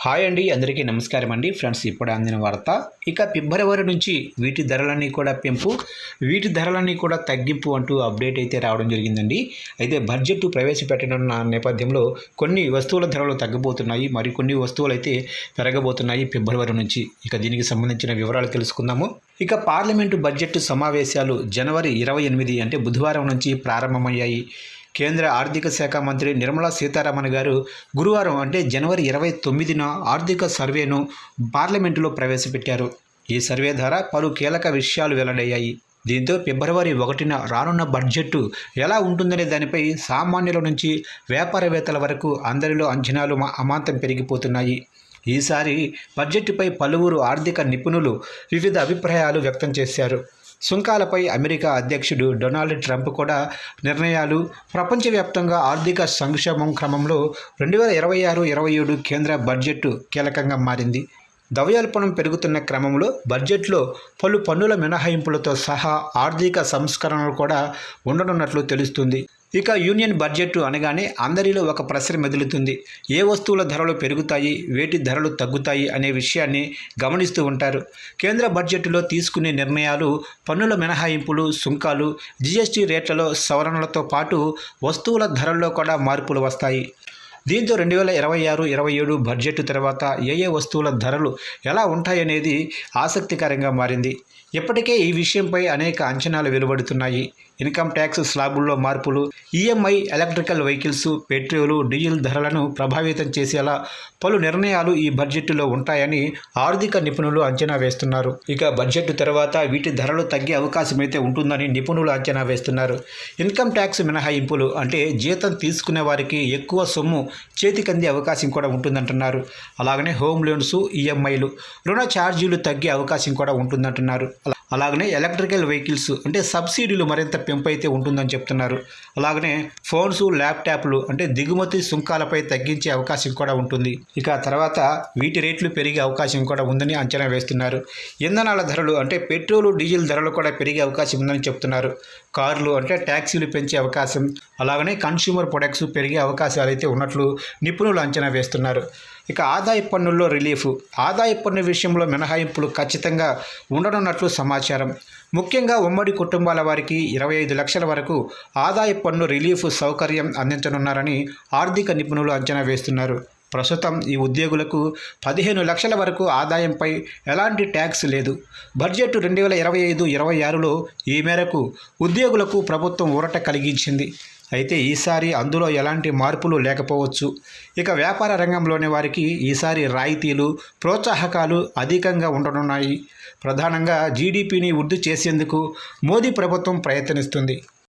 Hi అండి, అందరికీ నమస్కారం అండి. ఫ్రెండ్స్, ఇప్పుడు అందిన వార్త. ఇక ఫిబ్రవరి నుంచి వీటి ధరలన్నీ కూడా పెంపు, వీటి ధరలన్నీ కూడా తగ్గింపు అంటూ అప్డేట్ అయితే రావడం జరిగిందండి. అయితే బడ్జెట్ ప్రవేశపెట్టనున్న నేపథ్యంలో కొన్ని వస్తువుల ధరలు తగ్గబోతున్నాయి, మరికొన్ని వస్తువులు అయితే పెరగబోతున్నాయి ఫిబ్రవరి నుంచి. ఇక దీనికి సంబంధించిన వివరాలు తెలుసుకుందాము. ఇక పార్లమెంటు బడ్జెట్ సమావేశాలు జనవరి 28 అంటే బుధవారం నుంచి ప్రారంభమయ్యాయి. కేంద్ర ఆర్థిక శాఖ మంత్రి నిర్మలా సీతారామన్ గారు గురువారం అంటే జనవరి 29న ఆర్థిక సర్వేను పార్లమెంటులో ప్రవేశపెట్టారు. ఈ సర్వే ద్వారా పలు కీలక విషయాలు వెల్లడయ్యాయి. దీంతో ఫిబ్రవరి 1న రానున్న బడ్జెట్ ఎలా ఉంటుందనే దానిపై సామాన్యుల నుంచి వ్యాపారవేత్తల వరకు అందరిలో అంచనాలు అమాంతం పెరిగిపోతున్నాయి. ఈసారి బడ్జెట్పై పలువురు ఆర్థిక నిపుణులు వివిధ అభిప్రాయాలు వ్యక్తం చేశారు. సుంకాలపై అమెరికా అధ్యక్షుడు డొనాల్డ్ ట్రంప్ కూడా నిర్ణయాలు, ప్రపంచవ్యాప్తంగా ఆర్థిక సంక్షేమం క్రమంలో 2026-27 కేంద్ర బడ్జెట్ కీలకంగా మారింది. ద్రవ్యోల్బణం పెరుగుతున్న క్రమంలో బడ్జెట్లో పలు పన్నుల మినహాయింపులతో సహా ఆర్థిక సంస్కరణలు కూడా ఉండనున్నట్లు తెలుస్తుంది. ఇక యూనియన్ బడ్జెట్ అనగానే అందరిలో ఒక ప్రశ్న మెదులుతుంది. ఏ వస్తువుల ధరలు పెరుగుతాయి, వేటి ధరలు తగ్గుతాయి అనే విషయాన్ని గమనిస్తూ ఉంటారు. కేంద్ర బడ్జెట్లో తీసుకునే నిర్ణయాలు, పన్నుల మినహాయింపులు, సుంకాలు, జీఎస్టీ రేట్లలో సవరణలతో పాటు వస్తువుల ధరల్లో కూడా మార్పులు వస్తాయి. దీంతో 2026-27 బడ్జెట్ తర్వాత ఏ వస్తువుల ధరలు ఎలా ఉంటాయనేది ఆసక్తికరంగా మారింది. ఇప్పటికే ఈ విషయంపై అనేక అంచనాలు వెలువడుతున్నాయి. ఇన్కమ్ ట్యాక్స్ స్లాబుల్లో మార్పులు, EMI, electrical vehicles, petrol, diesel ధరలను ప్రభావితం చేసేలా పలు నిర్ణయాలు ఈ బడ్జెట్లో ఉంటాయని ఆర్థిక నిపుణులు అంచనా వేస్తున్నారు. ఇక బడ్జెట్ తర్వాత వీటి ధరలు తగ్గే అవకాశం అయితే ఉంటుందని నిపుణులు అంచనా వేస్తున్నారు. ఇన్కమ్ ట్యాక్స్ మినహాయింపులు అంటే జీతం తీసుకునే వారికి ఎక్కువ సొమ్ము చేతికందే అవకాశం కూడా ఉంటుందంటున్నారు. అలాగనే హోమ్ లోన్స్, ఈఎంఐలు, రుణ ఛార్జీలు తగ్గే అవకాశం కూడా ఉంటుందంటున్నారు. అలాగనే ఎలక్ట్రికల్ వెహికల్స్ అంటే సబ్సిడీలు మరింత పెంపు అయితే ఉంటుందని చెప్తున్నారు. అలాగనే ఫోన్స్, ల్యాప్టాప్లు అంటే దిగుమతి సుంకాలపై తగ్గించే అవకాశం కూడా ఉంటుంది. ఇక తర్వాత వీటి రేట్లు పెరిగే అవకాశం కూడా ఉందని అంచనా వేస్తున్నారు. ఇంధనాల ధరలు అంటే పెట్రోలు, డీజిల్ ధరలు కూడా పెరిగే అవకాశం ఉందని చెప్తున్నారు. కార్లు అంటే ట్యాక్సీలు పెంచే అవకాశం, అలాగనే కన్స్యూమర్ ప్రొడక్ట్స్ పెరిగే అవకాశాలు అయితే ఉన్నట్లు నిపుణులు అంచనా వేస్తున్నారు. ఇక ఆదాయ పన్నుల్లో రిలీఫ్, ఆదాయ పన్ను విషయంలో మినహాయింపులు ఖచ్చితంగా ఉండనున్నట్లు సమాచారం. ముఖ్యంగా ఉమ్మడి కుటుంబాల వారికి 25 లక్షల వరకు ఆదాయ పన్ను రిలీఫ్ సౌకర్యం అందించనున్నారని ఆర్థిక నిపుణులు అంచనా వేస్తున్నారు. ప్రస్తుతం ఈ ఉద్యోగులకు 15 లక్షల వరకు ఆదాయంపై ఎలాంటి ట్యాక్స్ లేదు. బడ్జెట్ 2025-26లో ఈ మేరకు ఉద్యోగులకు ప్రభుత్వం ఊరట కలిగించింది. అయితే ఈసారి అందులో ఎలాంటి మార్పులు లేకపోవచ్చు. ఇక వ్యాపార రంగంలోని వారికి ఈసారి రాయితీలు, ప్రోత్సాహకాలు అధికంగా ఉండనున్నాయి. ప్రధానంగా జీడీపీని వృద్ధి చేసేందుకు మోదీ ప్రభుత్వం ప్రయత్నిస్తుంది.